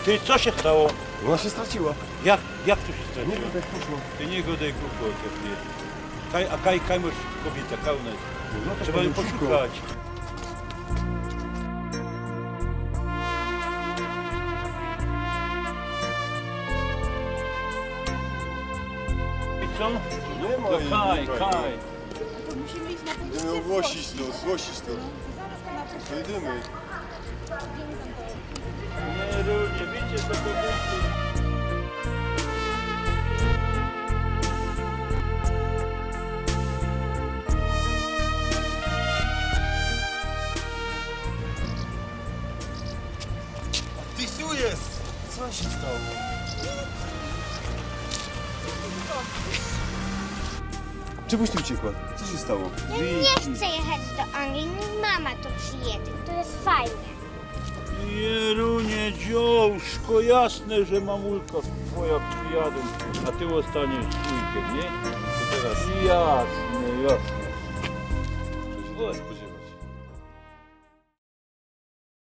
Ty, co się stało? Ona się straciła. Jak to się stało? Nie wiem, jak poszło. Ty nie godaj kupo, ty. Kaj masz kobieta, kauna jest. No to Trzeba ją powiem szybko. poszukać. I co? Nie ma No jej kaj, tutaj, kaj. To musimy iść na no. policję. Idziemy ogłosić to, zgłosić to. Zaraz to na policję. To idziemy. Nie, ludzie, wiecie co to będzie? Ty tu jest! Co się stało? Czegoś tu uciekła? Co się stało? Ja nie chcę jechać do Anglii, mama tu przyjedzie, to jest fajnie. Jerunie, dziążko, jasne, że mamulka twoja przyjadą, a ty ostaniesz z wujkiem, nie? To teraz. Jasne, jasne. Co się teraz